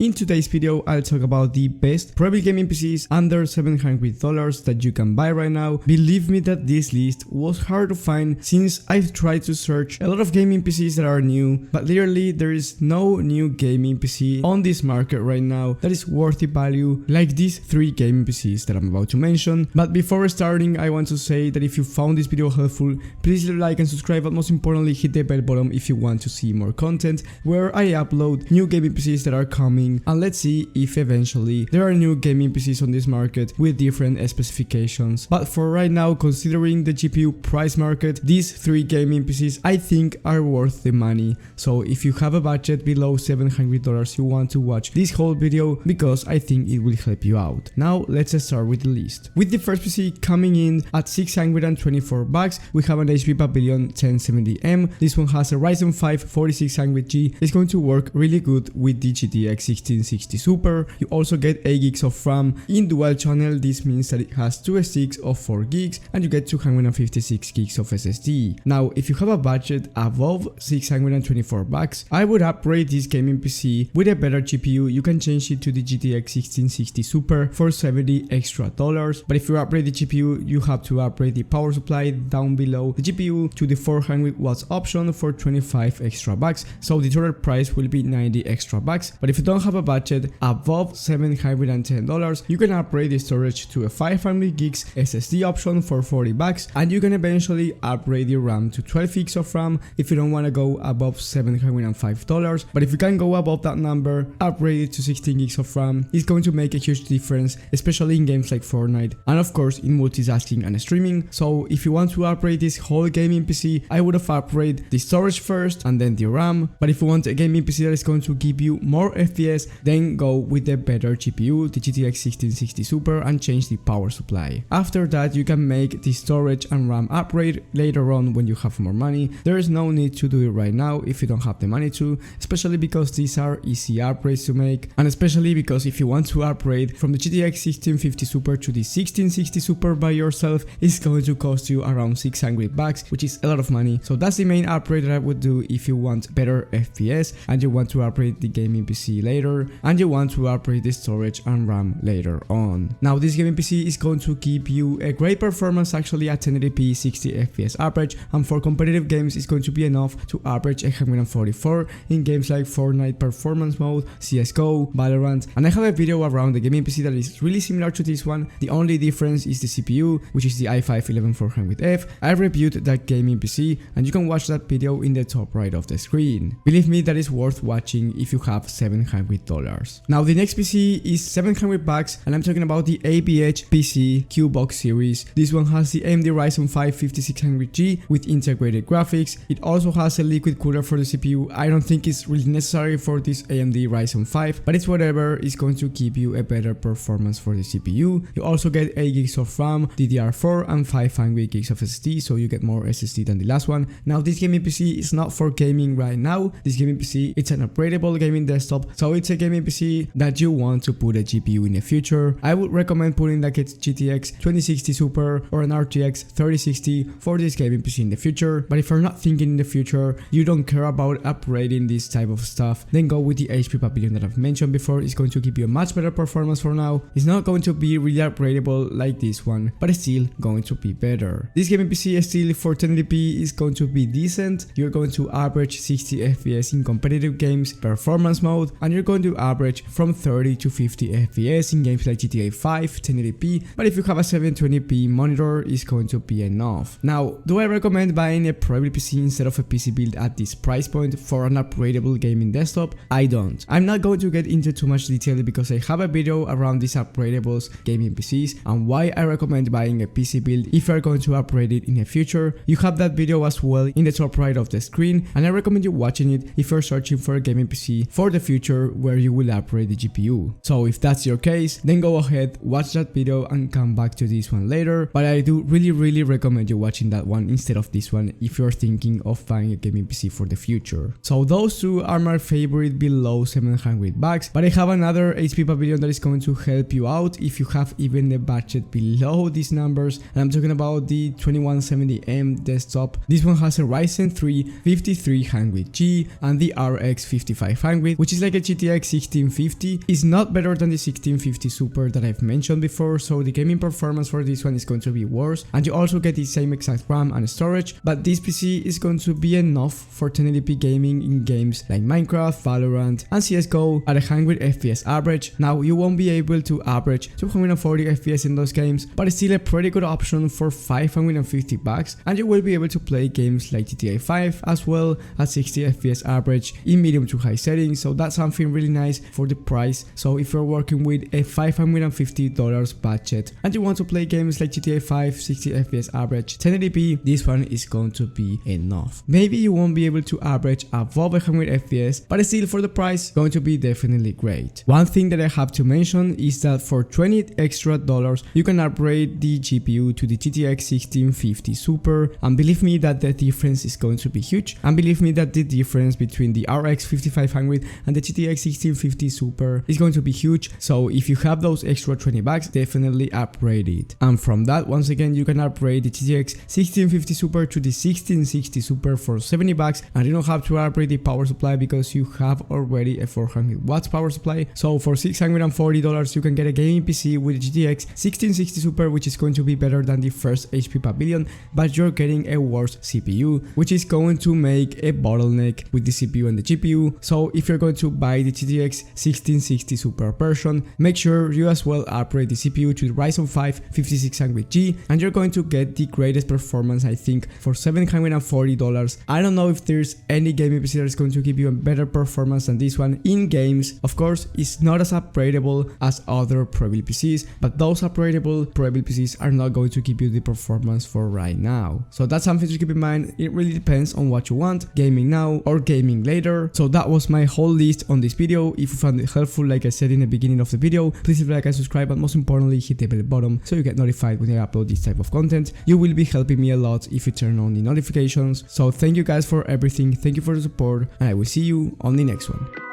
In today's video, I'll talk about the best Prebuilt gaming PCs under $700 that you can buy right now. Believe me that this list was hard to find since I've tried to search a lot of gaming PCs that are new, but literally there is no new gaming PC on this market right now that is worth the value like these 3 gaming PCs that I'm about to mention. But before starting, I want to say that if you found this video helpful, please like and subscribe, but most importantly hit the bell button if you want to see more content where I upload new gaming PCs that are coming, and let's see if eventually there are new gaming PCs on this market with different specifications. But for right now, considering the GPU price market, these 3 gaming PCs I think are worth the money. So if you have a budget below $700, you want to watch this whole video because I think it will help you out. Now let's start with the list. With the first PC coming in at $624, we have an HP Pavilion 1070M. This one has a Ryzen 5 4600G. It's going to work really good with the GTX 1660 Super. You also get 8 gigs of RAM in dual channel. This means that it has 2 sticks of 4 gigs and you get 256 gigs of SSD. Now if you have a budget above $624, I would upgrade this gaming PC with a better GPU. You can change it to the GTX 1660 Super for $70 extra. But if you upgrade the GPU, you have to upgrade the power supply down below the GPU to the 400 watts option for $25 extra. So the total price will be $90 extra. But if you don't have a budget above $710, you can upgrade the storage to a 500 gigs SSD option for $40, and you can eventually upgrade the RAM to 12 gigs of RAM if you don't want to go above $705. But if you can go above that number, upgrade it to 16 gigs of RAM. It's going to make a huge difference, especially in games like Fortnite and of course in multitasking and streaming. So if you want to upgrade this whole gaming PC, I would have upgraded the storage first and then the RAM. But if you want a gaming PC that is going to give you more FPS, then go with the better GPU, the GTX 1660 Super, and change the power supply. After that, you can make the storage and RAM upgrade later on when you have more money. There is no need to do it right now if you don't have the money to, especially because these are easy upgrades to make, and especially because if you want to upgrade from the GTX 1650 Super to the 1660 Super by yourself, it's going to cost you around $600, which is a lot of money. So that's the main upgrade that I would do if you want better FPS and you want to upgrade the gaming PC later, and you want to upgrade the storage and RAM later on. Now this gaming PC is going to give you a great performance, actually at 1080p 60 FPS average, and for competitive games it's going to be enough to average 144 in games like Fortnite performance mode, CSGO, Valorant. And I have a video around the gaming PC that is really similar to this one. The only difference is the CPU, which is the i5-11400F. I reviewed that gaming PC and you can watch that video in the top right of the screen. Believe me, that is worth watching if you have $700. Now the next PC is $700 and I'm talking about the ABH PC QBox series. This one has the AMD Ryzen 5 5600G with integrated graphics. It also has a liquid cooler for the CPU. I don't think it's really necessary for this AMD Ryzen 5, but it's whatever. It's going to give you a better performance for the CPU. You also get 8 gigs of RAM, DDR4 and 500 gigs of SSD, so you get more SSD than the last one. Now this gaming PC is not for gaming right now. This gaming PC, it's an upgradable gaming desktop, so it's a gaming PC that you want to put a GPU in the future. I would recommend putting like a GTX 2060 Super or an RTX 3060 for this gaming PC in the future. But if you're not thinking in the future, you don't care about upgrading this type of stuff, then go with the HP Pavilion that I've mentioned before. It's going to give you a much better performance for now. It's not going to be really upgradable like this one, but it's still going to be better. This gaming PC still for 1080p is going to be decent. You're going to average 60 FPS in competitive games, performance mode, and you're going to average from 30 to 50 FPS in games like GTA 5, 1080p, but if you have a 720p monitor, it's going to be enough. Now, do I recommend buying a Prebuilt PC instead of a PC build at this price point for an upgradable gaming desktop? I don't. I'm not going to get into too much detail because I have a video around these upgradables gaming PCs and why I recommend buying a PC build if you're going to upgrade it in the future. You have that video as well in the top right of the screen, and I recommend you watching it if you're searching for a gaming PC for the future where you will upgrade the GPU. So if that's your case, then go ahead, watch that video and come back to this one later. But I do really recommend you watching that one instead of this one if you're thinking of buying a gaming PC for the future. So those two are my favorite below $700, but I have another HP Pavilion that is going to help you out if you have even the budget below these numbers, and I'm talking about the 2170M desktop. This one has a Ryzen 3 5300G and the RX 5500, which is like a GTX GTX 1650 is not better than the 1650 Super that I've mentioned before, so the gaming performance for this one is going to be worse, and you also get the same exact RAM and storage, but this PC is going to be enough for 1080p gaming in games like Minecraft, Valorant and CSGO at a 100 FPS average. Now you won't be able to average 240 FPS in those games, but it's still a pretty good option for $550, and you will be able to play games like GTA 5 as well at 60 FPS average in medium to high settings, so that's something really nice for the price. So if you're working with a $550 budget and you want to play games like GTA 5, 60 FPS average, 1080p, this one is going to be enough. Maybe you won't be able to average above 100 FPS, but still for the price, going to be definitely great. One thing that I have to mention is that for $20 extra, you can upgrade the GPU to the GTX 1650 Super, and believe me that the difference is going to be huge, and believe me that the difference between the RX 5500 and the GTX 1650 Super is going to be huge. So if you have those extra $20, definitely upgrade it. And from that, once again, you can upgrade the GTX 1650 Super to the 1660 Super for $70, and you don't have to upgrade the power supply because you have already a 400 watts power supply. So for $640 you can get a gaming PC with a GTX 1660 Super, which is going to be better than the first HP Pavilion, but you're getting a worse CPU, which is going to make a bottleneck with the CPU and the GPU. So if you're going to buy the GTX 1660 Super version, make sure you as well upgrade the CPU to the Ryzen 5 5600G, and you're going to get the greatest performance, I think, for $740. I don't know if there's any gaming PC that is going to give you a better performance than this one in games. Of course, it's not as upgradable as other Prebuilt PCs, but those upgradable Prebuilt PCs are not going to give you the performance for right now. So that's something to keep in mind. It really depends on what you want, gaming now or gaming later. So that was my whole list on this video. If you found it helpful, like I said in the beginning of the video, please leave a like and subscribe, and most importantly, hit the bell button so you get notified when I upload this type of content. You will be helping me a lot if you turn on the notifications. So thank you guys for everything, thank you for the support, and I will see you on the next one.